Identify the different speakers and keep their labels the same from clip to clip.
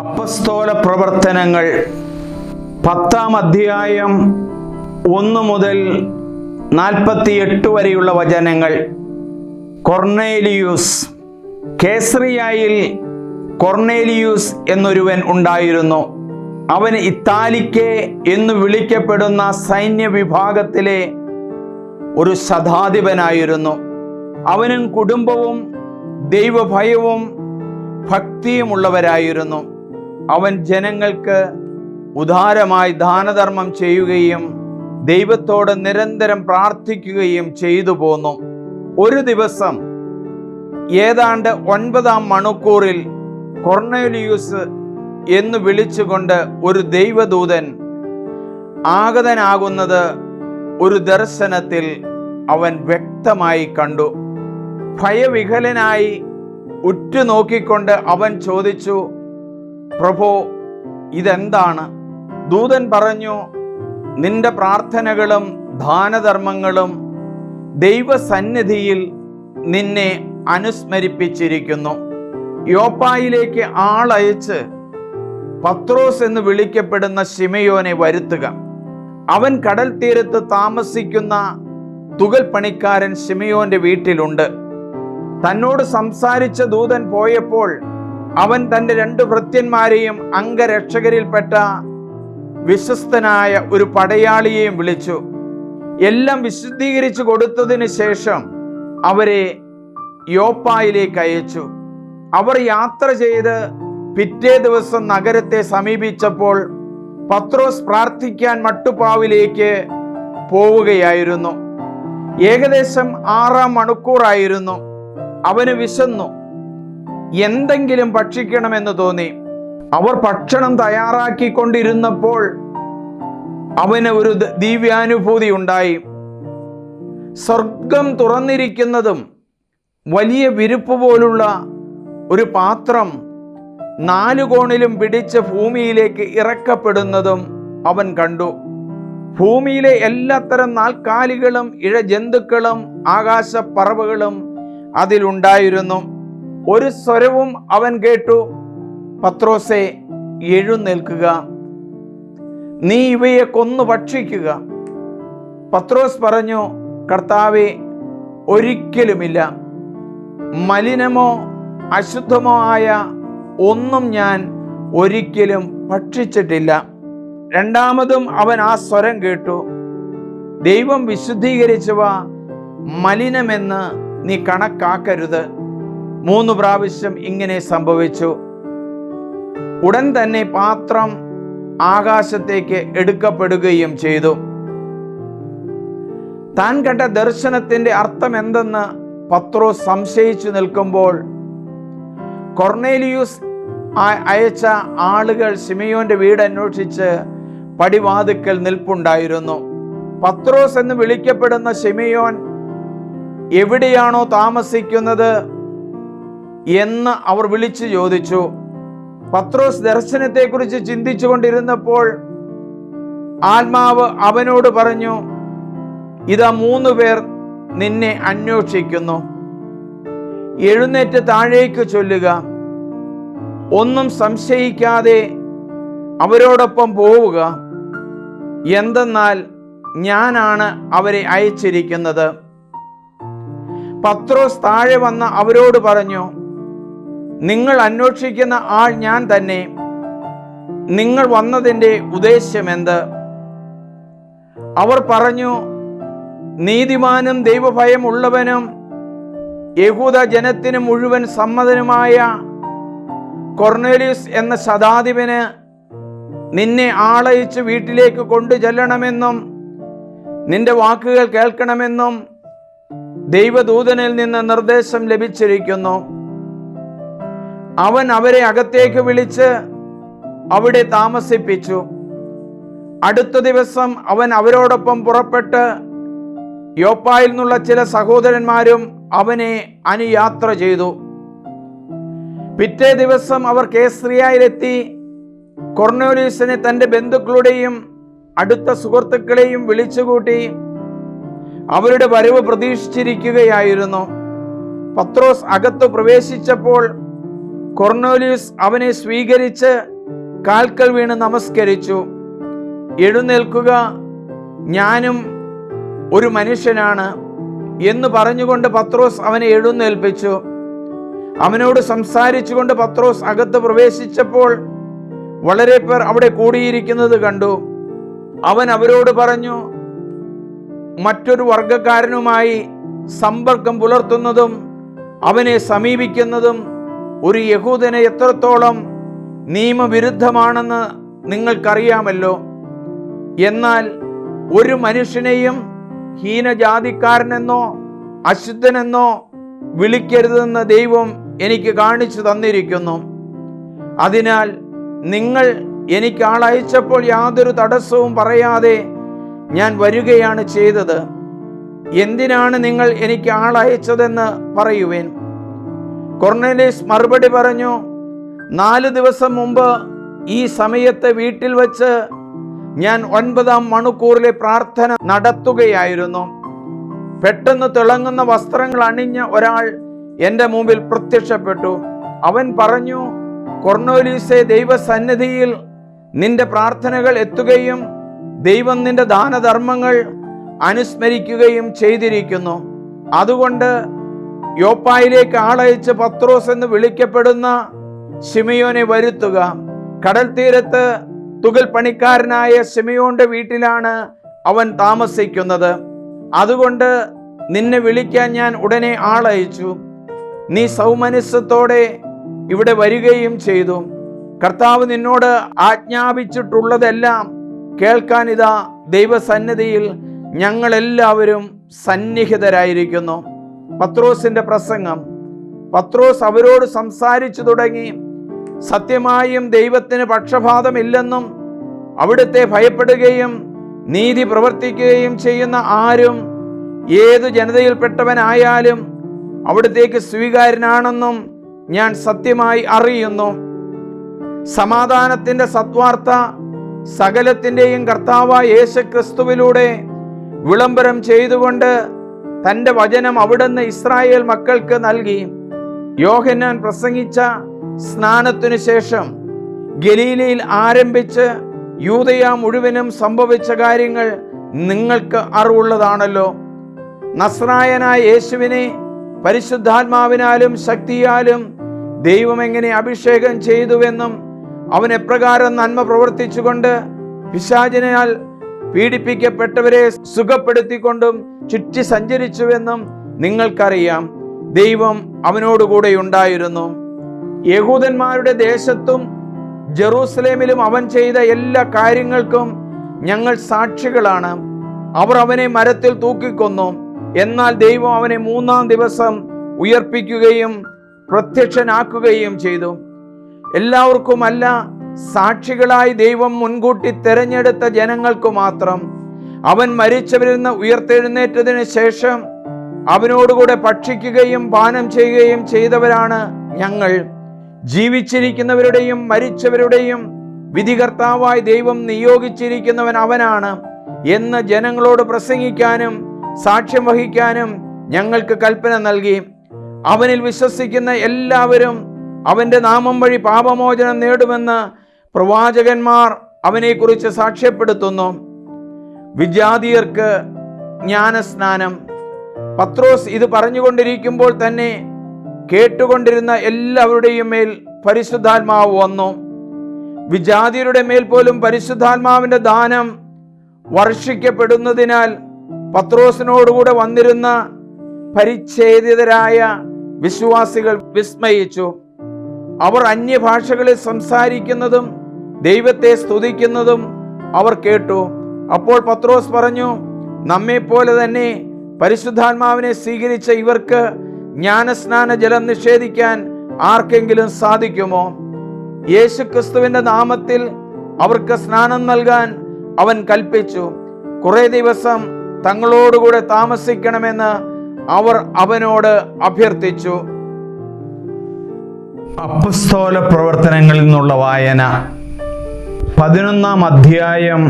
Speaker 1: അപ്പസ്തോല പ്രവർത്തനങ്ങൾ 10-ാം അധ്യായം 1 മുതൽ 48 വരെയുള്ള വചനങ്ങൾ. കൊർന്നേലിയൂസ്. കേസറിയായിൽ കൊർന്നേലിയൂസ് എന്നൊരുവൻ ഉണ്ടായിരുന്നു. അവൻ ഇത്താലിക്കെ എന്ന് വിളിക്കപ്പെടുന്ന സൈന്യ വിഭാഗത്തിലെ ഒരു ശതാധിപനായിരുന്നു. അവനും കുടുംബവും ദൈവഭയവും ഭക്തിയുമുള്ളവരായിരുന്നു. അവൻ ജനങ്ങൾക്ക് ഉദാരമായി ദാനധർമ്മം ചെയ്യുകയും ദൈവത്തോട് നിരന്തരം പ്രാർത്ഥിക്കുകയും ചെയ്തു പോന്നു. ഒരു ദിവസം ഏതാണ്ട് 9-ാം മണിക്കൂറിൽ കൊർന്നേലിയൂസ് എന്ന് വിളിച്ചുകൊണ്ട് ഒരു ദൈവദൂതൻ ആഗതനാകുന്നത് ഒരു ദർശനത്തിൽ അവൻ വ്യക്തമായി കണ്ടു. ഭയവിഹലനായി ഉറ്റുനോക്കിക്കൊണ്ട് അവൻ ചോദിച്ചു, പ്രഭോ, ഇതെന്താണ്? ദൂതൻ പറഞ്ഞു, നിന്റെ പ്രാർത്ഥനകളും ദാനധർമ്മങ്ങളും ദൈവസന്നിധിയിൽ നിന്നെ അനുസ്മരിപ്പിച്ചിരിക്കുന്നു. യോപ്പായിലേക്ക് ആളയച്ച് പത്രോസ് എന്ന് വിളിക്കപ്പെടുന്ന ശിമയോനെ വരുത്തുക. അവൻ കടൽ തീരത്ത് താമസിക്കുന്ന തുകൽ പണിക്കാരൻ ശിമയോന്റെ വീട്ടിലുണ്ട്. തന്നോട് സംസാരിച്ച ദൂതൻ പോയപ്പോൾ അവൻ തൻ്റെ 2 ഭൃത്യന്മാരെയും അംഗരക്ഷകരിൽപ്പെട്ട വിശ്വസ്തനായ ഒരു പടയാളിയെയും വിളിച്ചു. എല്ലാം വിശദീകരിച്ചു കൊടുത്തതിന് ശേഷം അവരെ യോപ്പായിലേക്ക് അയച്ചു. അവർ യാത്ര ചെയ്ത് പിറ്റേ ദിവസം നഗരത്തെ സമീപിച്ചപ്പോൾ പത്രോസ് പ്രാർത്ഥിക്കാൻ മട്ടുപ്പാവിലേക്ക് പോവുകയായിരുന്നു. ഏകദേശം 6-ാം മണിക്കൂറായിരുന്നു. അവന് വിശന്നു. എന്തെങ്കിലും ഭക്ഷിക്കണമെന്ന് തോന്നി. അവർ ഭക്ഷണം തയ്യാറാക്കിക്കൊണ്ടിരുന്നപ്പോൾ അവന് ഒരു ദിവ്യാനുഭൂതി ഉണ്ടായി. സ്വർഗം തുറന്നിരിക്കുന്നതും വലിയ വിരിപ്പ് പോലുള്ള ഒരു പാത്രം 4 കോണിലും പിടിച്ച് ഭൂമിയിലേക്ക് ഇറക്കപ്പെടുന്നതും അവൻ കണ്ടു. ഭൂമിയിലെ എല്ലാത്തരം നാൽക്കാലികളും ഇഴജന്തുക്കളും ആകാശപ്പറവകളും അതിലുണ്ടായിരുന്നു. ഒരു സ്വരവും അവൻ കേട്ടു, പത്രോസേ, എഴുന്നേൽക്കുക, നീ ഇവയെ കൊന്നു ഭക്ഷിക്കുക. പത്രോസ് പറഞ്ഞു, കർത്താവേ, ഒരിക്കലുമില്ല. മലിനമോ അശുദ്ധമോ ആയ ഒന്നും ഞാൻ ഒരിക്കലും ഭക്ഷിച്ചിട്ടില്ല. രണ്ടാമതും അവൻ ആ സ്വരം കേട്ടു, ദൈവം വിശുദ്ധീകരിച്ചവ മലിനമെന്ന് നീ കണക്കാക്കരുത്. 3 പ്രാവശ്യം ഇങ്ങനെ സംഭവിച്ചു. ഉടൻ തന്നെ പാത്രം ആകാശത്തേക്ക് എടുക്കപ്പെടുകയും ചെയ്തു. താൻ കണ്ട ദർശനത്തിന്റെ അർത്ഥം എന്തെന്ന് പത്രോസ് സംശയിച്ചു നിൽക്കുമ്പോൾ കൊർന്നേലിയൂസ് അയച്ച ആളുകൾ ശിമയോന്റെ വീട് അന്വേഷിച്ച് പടിവാതിക്കൽ നിൽപ്പുണ്ടായിരുന്നു. പത്രോസ് എന്ന് വിളിക്കപ്പെടുന്ന ശിമയോൻ എവിടെയാണോ താമസിക്കുന്നത് എന്ന് അവർ വിളിച്ചു ചോദിച്ചു. പത്രോസ് ദർശനത്തെക്കുറിച്ച് ചിന്തിച്ചു കൊണ്ടിരുന്നപ്പോൾ ആത്മാവ് അവനോട് പറഞ്ഞു, ഇതാ 3 പേർ നിന്നെ അന്വേഷിക്കുന്നു. എഴുന്നേറ്റ് താഴേക്ക് ചൊല്ലുക. ഒന്നും സംശയിക്കാതെ അവരോടൊപ്പം പോവുക. എന്തെന്നാൽ ഞാനാണ് അവരെ അയച്ചിരിക്കുന്നത്. പത്രോസ് താഴെ വന്ന് അവരോട് പറഞ്ഞു, നിങ്ങൾ അന്വേഷിക്കുന്ന ആൾ ഞാൻ തന്നെ. നിങ്ങൾ വന്നതിൻ്റെ ഉദ്ദേശ്യമെന്ത്? അവർ പറഞ്ഞു, നീതിമാനും ദൈവഭയം ഉള്ളവനും യഹൂദ ജനത്തിന് മുഴുവൻ സമ്മതനുമായ കൊർന്നേലിയൂസ് എന്ന ശതാധിപന് നിന്നെ ആളയച്ച് വീട്ടിലേക്ക് കൊണ്ടു ചെല്ലണമെന്നും നിന്റെ വാക്കുകൾ കേൾക്കണമെന്നും ദൈവദൂതനിൽ നിന്ന് നിർദ്ദേശം ലഭിച്ചിരിക്കുന്നു. അവൻ അവരെ അകത്തേക്ക് വിളിച്ച് അവിടെ താമസിപ്പിച്ചു. അടുത്ത ദിവസം അവൻ അവരോടൊപ്പം പുറപ്പെട്ട് യോപ്പായിൽ നിന്നുള്ള ചില സഹോദരന്മാരും അവനെ അനുയാത്ര ചെയ്തു. പിറ്റേ ദിവസം അവർ കേസറിയായിലെത്തി കൊർന്നേലിയൂസിനെ തൻ്റെ ബന്ധുക്കളുടെയും അടുത്ത സുഹൃത്തുക്കളെയും വിളിച്ചുകൂട്ടി അവരുടെ വരവ് പ്രതീക്ഷിച്ചിരിക്കുകയായിരുന്നു. പത്രോസ് അകത്ത് പ്രവേശിച്ചപ്പോൾ കൊർന്നേലിയുസ് അവനെ സ്വീകരിച്ച് കാൽക്കൽ വീണ് നമസ്കരിച്ചു. എഴുന്നേൽക്കുക, ഞാനും ഒരു മനുഷ്യനാണ് എന്ന് പറഞ്ഞുകൊണ്ട് പത്രോസ് അവനെ എഴുന്നേൽപ്പിച്ചു. അവനോട് സംസാരിച്ചുകൊണ്ട് പത്രോസ് അകത്ത് പ്രവേശിച്ചപ്പോൾ വളരെ പേർ അവിടെ കൂടിയിരിക്കുന്നത് കണ്ടു. അവൻ അവരോട് പറഞ്ഞു, മറ്റൊരു വർഗക്കാരനുമായി സമ്പർക്കം പുലർത്തുന്നതും അവനെ സമീപിക്കുന്നതും ഒരു യഹൂദന് എത്രത്തോളം നിയമവിരുദ്ധമാണെന്ന് നിങ്ങൾക്കറിയാമല്ലോ. എന്നാൽ ഒരു മനുഷ്യനെയും ഹീനജാതിക്കാരനെന്നോ അശുദ്ധനെന്നോ വിളിക്കരുതെന്ന് ദൈവം എനിക്ക് കാണിച്ചു തന്നിരിക്കുന്നു. അതിനാൽ നിങ്ങൾ എനിക്ക് ആളയച്ചപ്പോൾ യാതൊരു തടസ്സവും പറയാതെ ഞാൻ വരികയാണ് ചെയ്തത്. എന്തിനാണ് നിങ്ങൾ എനിക്ക് ആളയച്ചതെന്ന് പറയുവേൻ. കൊർന്നേലിയസ് മറുപടി പറഞ്ഞു, 4 ദിവസം മുമ്പ് ഈ സമയത്ത് വീട്ടിൽ വച്ച് ഞാൻ 9-ാം മണിക്കൂറിലെ പ്രാർത്ഥന നടത്തുകയായിരുന്നു. പെട്ടെന്ന് തിളങ്ങുന്ന വസ്ത്രങ്ങൾ അണിഞ്ഞ ഒരാൾ എൻ്റെ മുമ്പിൽ പ്രത്യക്ഷപ്പെട്ടു. അവൻ പറഞ്ഞു, കൊർന്നേലിയസേ, ദൈവസന്നിധിയിൽ നിന്റെ പ്രാർത്ഥനകൾ എത്തുകയും ദൈവം നിന്റെ ദാനധർമ്മങ്ങൾ അനുസ്മരിക്കുകയും ചെയ്തിരിക്കുന്നു. അതുകൊണ്ട് യോപ്പായിലേക്ക് ആളയച്ച് പത്രോസ് എന്ന് വിളിക്കപ്പെടുന്ന ശിമയോനെ വരുത്തുക. കടൽ തീരത്ത് തുകൽ പണിക്കാരനായ ശിമയോന്റെ വീട്ടിലാണ് അവൻ താമസിക്കുന്നത്. അതുകൊണ്ട് നിന്നെ വിളിക്കാൻ ഞാൻ ഉടനെ ആളയച്ചു. നീ സൗമനസ്യത്തോടെ ഇവിടെ വരികയും ചെയ്തു. കർത്താവ് നിന്നോട് ആജ്ഞാപിച്ചിട്ടുള്ളതെല്ലാം കേൾക്കാൻ ഇതാ ദൈവസന്നിധിയിൽ ഞങ്ങളെല്ലാവരും സന്നിഹിതരായിരിക്കുന്നു. പത്രോസിന്റെ പ്രസംഗം. പത്രോസ് അവരോട് സംസാരിച്ചു തുടങ്ങി. സത്യമായും ദൈവത്തിന് പക്ഷപാതമില്ലെന്നും അവിടുത്തെ ഭയപ്പെടുകയും നീതി പ്രവർത്തിക്കുകയും ചെയ്യുന്ന ആരും ഏതു ജനതയിൽപ്പെട്ടവനായാലും അവിടുത്തേക്ക് സ്വീകാര്യനാണെന്നും ഞാൻ സത്യമായി അറിയുന്നു. സമാധാനത്തിന്റെ സദ്വാർത്ത സകലത്തിൻ്റെയും കർത്താവായ യേശുക്രിസ്തുവിലൂടെ വിളംബരം ചെയ്തുകൊണ്ട് തൻ്റെ വചനം അവിടുന്ന് ഇസ്രായേൽ മക്കൾക്ക് നൽകി. യോഹന്നാൻ പ്രസംഗിച്ച സ്നാനത്തിനു ശേഷം ഗലീലയിൽ ആരംഭിച്ച് യൂദയ മുഴുവനും സംഭവിച്ച കാര്യങ്ങൾ നിങ്ങൾക്ക് അറിവുള്ളതാണല്ലോ. നസ്രായനായ യേശുവിനെ പരിശുദ്ധാത്മാവിനാലും ശക്തിയാലും ദൈവം എങ്ങനെ അഭിഷേകം ചെയ്തുവെന്നും അവൻ എപ്രകാരം നന്മ പ്രവർത്തിച്ചുകൊണ്ട് പിശാചിനാൽ പീഡിപ്പിക്കപ്പെട്ടവരെ സുഖപ്പെടുത്തിക്കൊണ്ടും ചുറ്റി സഞ്ചരിച്ചുവെന്നും നിങ്ങൾക്കറിയാം. ദൈവം അവനോടുകൂടെ ഉണ്ടായിരുന്നു. യഹൂദന്മാരുടെ ദേശത്തും ജെറൂസലേമിലും അവൻ ചെയ്ത എല്ലാ കാര്യങ്ങൾക്കും ഞങ്ങൾ സാക്ഷികളാണ്. അവർ അവനെ മരത്തിൽ തൂക്കിക്കൊന്നു. എന്നാൽ ദൈവം അവനെ 3-ാം ദിവസം ഉയർപ്പിക്കുകയും പ്രത്യക്ഷനാക്കുകയും ചെയ്തു. എല്ലാവർക്കുമല്ല, സാക്ഷികളായി ദൈവം മുൻകൂട്ടി തെരഞ്ഞെടുത്ത ജനങ്ങൾക്കു മാത്രം. അവൻ മരിച്ചവരിൽ നിന്ന് ഉയർത്തെഴുന്നേറ്റതിന് ശേഷം അവനോടുകൂടെ ഭക്ഷിക്കുകയും പാനം ചെയ്യുകയും ചെയ്തവരാണ് ഞങ്ങൾ. ജീവിച്ചിരിക്കുന്നവരുടെയും മരിച്ചവരുടെയും വിധികർത്താവായി ദൈവം നിയോഗിച്ചിരിക്കുന്നവൻ അവനാണ് എന്ന് ജനങ്ങളോട് പ്രസംഗിക്കാനും സാക്ഷ്യം വഹിക്കാനും ഞങ്ങൾക്ക് കൽപ്പന നൽകി. അവനിൽ വിശ്വസിക്കുന്ന എല്ലാവരും അവന്റെ നാമം വഴി പാപമോചനം നേടുമെന്ന് പ്രവാചകന്മാർ അവനെക്കുറിച്ച് സാക്ഷ്യപ്പെടുത്തുന്നു. വിജാതീയർക്ക് ജ്ഞാനസ്നാനം. പത്രോസ് ഇത് പറഞ്ഞുകൊണ്ടിരിക്കുമ്പോൾ തന്നെ കേട്ടുകൊണ്ടിരുന്ന എല്ലാവരുടെയും മേൽ പരിശുദ്ധാത്മാവ് വന്നു. വിജാതിയരുടെ മേൽ പോലും പരിശുദ്ധാത്മാവിന്റെ ദാനം വർഷിക്കപ്പെടുന്നതിനാൽ പത്രോസിനോടുകൂടെ വന്നിരുന്ന പരിച്ഛേദിതരായ വിശ്വാസികൾ വിസ്മയിച്ചു. അവർ അന്യഭാഷകളിൽ സംസാരിക്കുന്നതും ദൈവത്തെ സ്തുതിക്കുന്നതും അവർ കേട്ടു. അപ്പോൾ പത്രോസ് പറഞ്ഞു, നമ്മെപ്പോലെ തന്നെ പരിശുദ്ധാത്മാവിനെ സ്വീകരിച്ച ഇവർക്ക് ജ്ഞാനസ്നാന ജലം നിഷേധിക്കാൻ ആർക്കെങ്കിലും സാധിക്കുമോ? യേശുക്രിസ്തുവിന്റെ നാമത്തിൽ അവർക്ക് സ്നാനം നൽകാൻ അവൻ കൽപ്പിച്ചു. കുറെ ദിവസം തങ്ങളോടുകൂടെ താമസിക്കണമെന്ന് അവർ അവനോട് അഭ്യർത്ഥിച്ചു. അപ്പസ്തോല പ്രവർത്തനങ്ങളിൽ നിന്നുള്ള വായന. 11-ാം അധ്യായം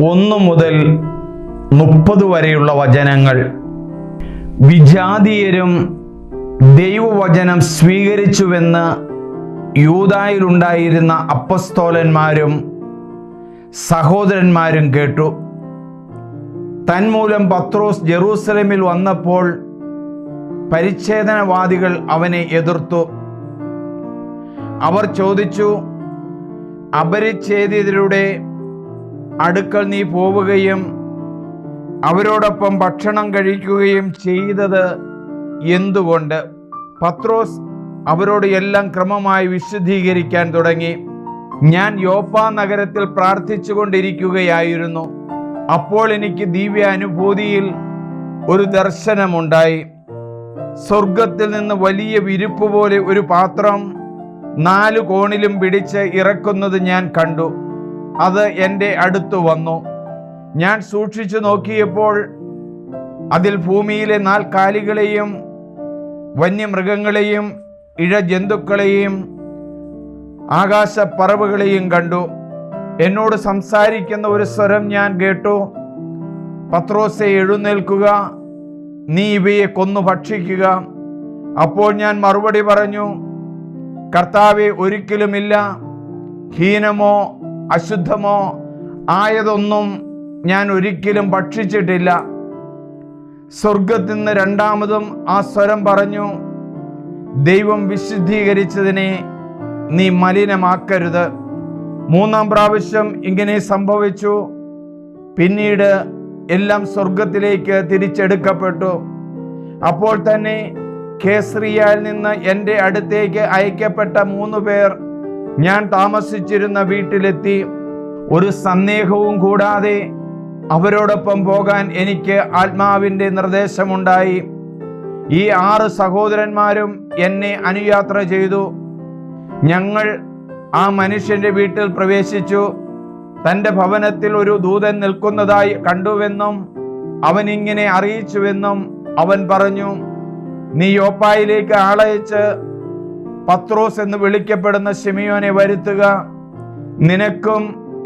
Speaker 1: 1 മുതൽ 30 വരെയുള്ള വചനങ്ങൾ. വിജാതീയരും ദൈവവചനം സ്വീകരിച്ചുവെന്ന് യൂദായിലുണ്ടായിരുന്ന അപ്പസ്തോലന്മാരും സഹോദരന്മാരും കേട്ടു. തന്മൂലം പത്രോസ് ജെറൂസലേമിൽ വന്നപ്പോൾ പരിച്ഛേദനവാദികൾ അവനെ എതിർത്തു. അവർ ചോദിച്ചു, അപരിച്ഛേദിതരുടെ അടുക്കൽ നീ പോവുകയും അവരോടൊപ്പം ഭക്ഷണം കഴിക്കുകയും ചെയ്തത് എന്തുകൊണ്ട്? പത്രോസ് അവരോട് എല്ലാം ക്രമമായി വിശദീകരിക്കാൻ തുടങ്ങി. ഞാൻ യോപ്പ നഗരത്തിൽ പ്രാർത്ഥിച്ചു കൊണ്ടിരിക്കുകയായിരുന്നു. അപ്പോൾ എനിക്ക് ദിവ്യ അനുഭൂതിയിൽ ഒരു ദർശനമുണ്ടായി. സ്വർഗത്തിൽ നിന്ന് വലിയ വിരിപ്പ് പോലെ ഒരു പാത്രം 4 കോണിലും പിടിച്ച് ഇറക്കുന്നത് ഞാൻ കണ്ടു. അത് എൻ്റെ അടുത്ത് വന്നു. ഞാൻ സൂക്ഷിച്ചു നോക്കിയപ്പോൾ അതിൽ ഭൂമിയിലെ 4 കാലികളെയും വന്യമൃഗങ്ങളെയും ഇഴജന്തുക്കളെയും ആകാശപ്പറവുകളെയും കണ്ടു. എന്നോട് സംസാരിക്കുന്ന ഒരു സ്വരം ഞാൻ കേട്ടു, പത്രോസേ, എഴുന്നേൽക്കുക, നീ ഇവയെ കൊന്നു ഭക്ഷിക്കുക. അപ്പോൾ ഞാൻ മറുപടി പറഞ്ഞു, കർത്താവേ, ഒരിക്കലുമില്ല. ഹീനമോ അശുദ്ധമോ ആയതൊന്നും ഞാൻ ഒരിക്കലും ഭക്ഷിച്ചിട്ടില്ല. സ്വർഗത്തിൽ നിന്ന് രണ്ടാമതും ആ സ്വരം പറഞ്ഞു, ദൈവം വിശുദ്ധീകരിച്ചതിനെ നീ മലിനമാക്കരുത്. 3-ാം പ്രാവശ്യം ഇങ്ങനെ സംഭവിച്ചു. പിന്നീട് എല്ലാം സ്വർഗത്തിലേക്ക് തിരിച്ചെടുക്കപ്പെട്ടു. അപ്പോൾ തന്നെ കേസറിയയിൽ നിന്ന് എൻ്റെ അടുത്തേക്ക് അയക്കപ്പെട്ട 3 പേർ ഞാൻ താമസിച്ചിരുന്ന വീട്ടിലെത്തി. ഒരു സന്ദേഹവും കൂടാതെ അവരോടൊപ്പം പോകാൻ എനിക്ക് ആത്മാവിൻ്റെ നിർദ്ദേശമുണ്ടായി. ഈ 6 സഹോദരന്മാരും എന്നെ അനുയാത്ര ചെയ്തു. ഞങ്ങൾ ആ മനുഷ്യന്റെ വീട്ടിൽ പ്രവേശിച്ചു. തൻ്റെ ഭവനത്തിൽ ഒരു ദൂതൻ നിൽക്കുന്നതായി കണ്ടുവെന്നും അവൻ ഇങ്ങനെ അറിയിച്ചുവെന്നും അവൻ പറഞ്ഞു, നീ യോപ്പായിലേക്ക് ആളയച്ച് പത്രോസ് എന്ന് വിളിക്കപ്പെടുന്ന ശിമിയോനെ വരുത്തുക. നിനക്കും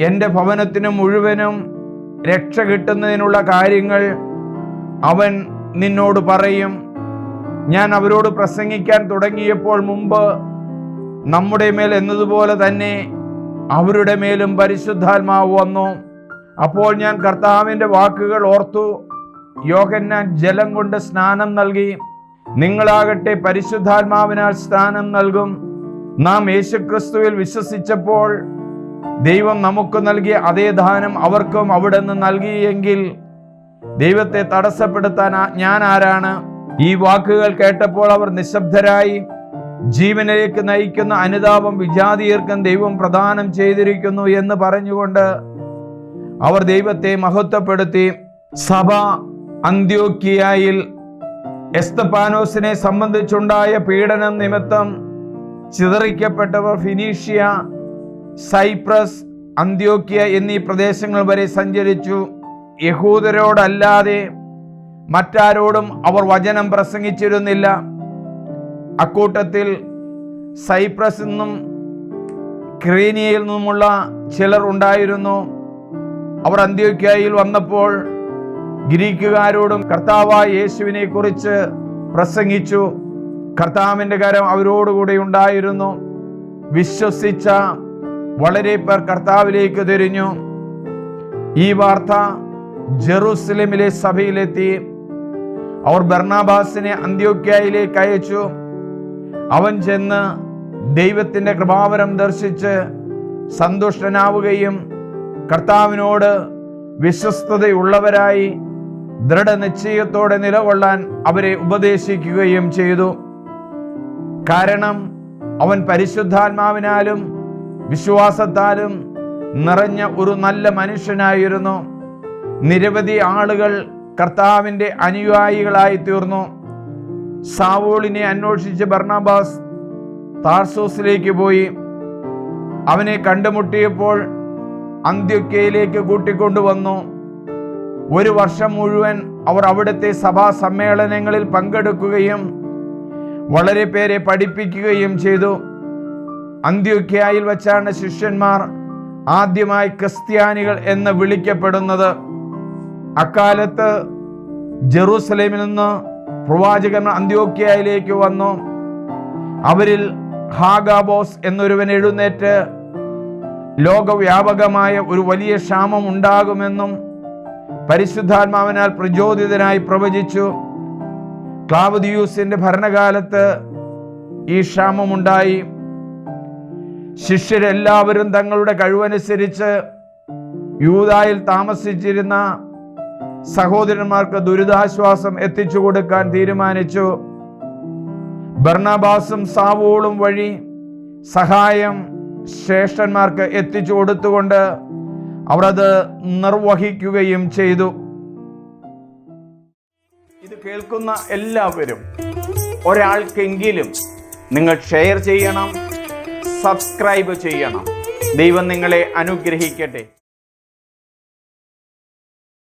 Speaker 1: എൻ്റെ ഭവനത്തിനും മുഴുവനും രക്ഷ കിട്ടുന്നതിനുള്ള കാര്യങ്ങൾ അവൻ നിന്നോട് പറയും. ഞാൻ അവരോട് പ്രസംഗിക്കാൻ തുടങ്ങിയപ്പോൾ മുമ്പ് നമ്മുടെ മേൽ എന്നതുപോലെ തന്നെ അവരുടെ മേലും പരിശുദ്ധാത്മാവ് വന്നു. അപ്പോൾ ഞാൻ കർത്താവിൻ്റെ വാക്കുകൾ ഓർത്തു. യോഹന്നാൻ ജലം കൊണ്ട് സ്നാനം നൽകി, നിങ്ങളാകട്ടെ പരിശുദ്ധാത്മാവിനാൽ സ്നാനം നൽകും. നാം യേശുക്രിസ്തുവിൽ വിശ്വസിച്ചപ്പോൾ ദൈവം നമുക്ക് നൽകിയ അതേ ദാനം അവർക്കും അവിടെ നിന്ന് നൽകിയെങ്കിൽ ദൈവത്തെ തടസ്സപ്പെടുത്താൻ ഞാൻ ആരാണ്? ഈ വാക്കുകൾ കേട്ടപ്പോൾ അവർ നിശബ്ദരായി. ജീവനിലേക്ക് നയിക്കുന്ന അനുതാപം വിജാതീയർക്കും ദൈവം പ്രദാനം ചെയ്തിരിക്കുന്നു എന്ന് പറഞ്ഞുകൊണ്ട് അവർ ദൈവത്തെ മഹത്വപ്പെടുത്തി. സഭ അന്ത്യോക്യയിൽ എസ്തപാനോസിനെ സംബന്ധിച്ചുണ്ടായ പീഡനം നിമിത്തം ചിതറിക്കപ്പെട്ടവർ ഫിനീഷ്യ, സൈപ്രസ്, അന്ത്യോക്യ എന്നീ പ്രദേശങ്ങൾ വരെ സഞ്ചരിച്ചു. യഹൂദരോടല്ലാതെ മറ്റാരോടും അവർ വചനം പ്രസംഗിച്ചിരുന്നില്ല. അക്കൂട്ടത്തിൽ സൈപ്രസിൽ നിന്നും ക്രേനിയയിൽ നിന്നുമുള്ള ചിലർ ഉണ്ടായിരുന്നു. അവർ അന്ത്യോക്യയിൽ വന്നപ്പോൾ ഗ്രീക്കുകാരോടും കർത്താവായ യേശുവിനെ കുറിച്ച് പ്രസംഗിച്ചു. കർത്താവിൻ്റെ കരം അവരോടുകൂടെ ഉണ്ടായിരുന്നു. വിശ്വസിച്ച വളരെ പേർ കർത്താവിലേക്ക് തിരിഞ്ഞു. ഈ വാർത്ത ജെറൂസലേമിലെ സഭയിലെത്തി. അവർ ബർണബാസിനെ അന്ത്യോക്യയിലേക്ക് അയച്ചു. അവൻ ചെന്ന് ദൈവത്തിൻ്റെ കൃപാവരം ദർശിച്ച് സന്തുഷ്ടനാവുകയും കർത്താവിനോട് വിശ്വസ്തതയുള്ളവരായി ദൃഢനിശ്ചയത്തോടെ നിലകൊള്ളാൻ അവരെ ഉപദേശിക്കുകയും ചെയ്തു. കാരണം അവൻ പരിശുദ്ധാത്മാവിനാലും വിശ്വാസത്താലും നിറഞ്ഞ ഒരു നല്ല മനുഷ്യനായിരുന്നു. നിരവധി ആളുകൾ കർത്താവിൻ്റെ അനുയായികളായി തീർന്നു. സാവൂളിനെ അന്വേഷിച്ച് ബർണബാസ് താർസൂസിലേക്ക് പോയി. അവനെ കണ്ടുമുട്ടിയപ്പോൾ അന്ത്യോക്യയിലേക്ക് കൂട്ടിക്കൊണ്ടുവന്നു. 1 വർഷം മുഴുവൻ അവർ അവിടുത്തെ സഭാ സമ്മേളനങ്ങളിൽ പങ്കെടുക്കുകയും വളരെ പേരെ പഠിപ്പിക്കുകയും ചെയ്തു. അന്ത്യോക്യയിൽ വച്ചാണ് ശിഷ്യന്മാർ ആദ്യമായി ക്രിസ്ത്യാനികൾ എന്ന് വിളിക്കപ്പെടുന്നത്. അക്കാലത്ത് ജെറൂസലേമിൽ നിന്ന് പ്രവാചകൻ അന്ത്യോക്യയിലേക്ക് വന്നു. അവരിൽ ഹാഗാബോസ് എന്നൊരുവൻ എഴുന്നേറ്റ് ലോകവ്യാപകമായ ഒരു വലിയ ക്ഷാമം ഉണ്ടാകുമെന്നും പരിശുദ്ധാത്മാവിനാൽ പ്രചോദിതനായി പ്രവചിച്ചു. ക്ലാവുദിയൂസിന്റെ ഭരണകാലത്ത് ഈ ക്ഷാമമുണ്ടായി. ശിഷ്യരെല്ലാവരും തങ്ങളുടെ കഴിവനുസരിച്ച് യൂദായിൽ താമസിച്ചിരുന്ന സഹോദരന്മാർക്ക് ദുരിതാശ്വാസം എത്തിച്ചു കൊടുക്കാൻ തീരുമാനിച്ചു. ബർണബാസും സാവൂളും വഴി സഹായം ശ്രേഷ്ഠന്മാർക്ക് എത്തിച്ചു കൊടുത്തുകൊണ്ട് അവർ അത് നിർവഹിക്കുകയും ചെയ്തു. ഇത് കേൾക്കുന്ന എല്ലാവരും ഒരാൾക്കെങ്കിലും നിങ്ങൾ ഷെയർ ചെയ്യണം, സബ്സ്ക്രൈബ് ചെയ്യണം. ദൈവം നിങ്ങളെ അനുഗ്രഹിക്കട്ടെ.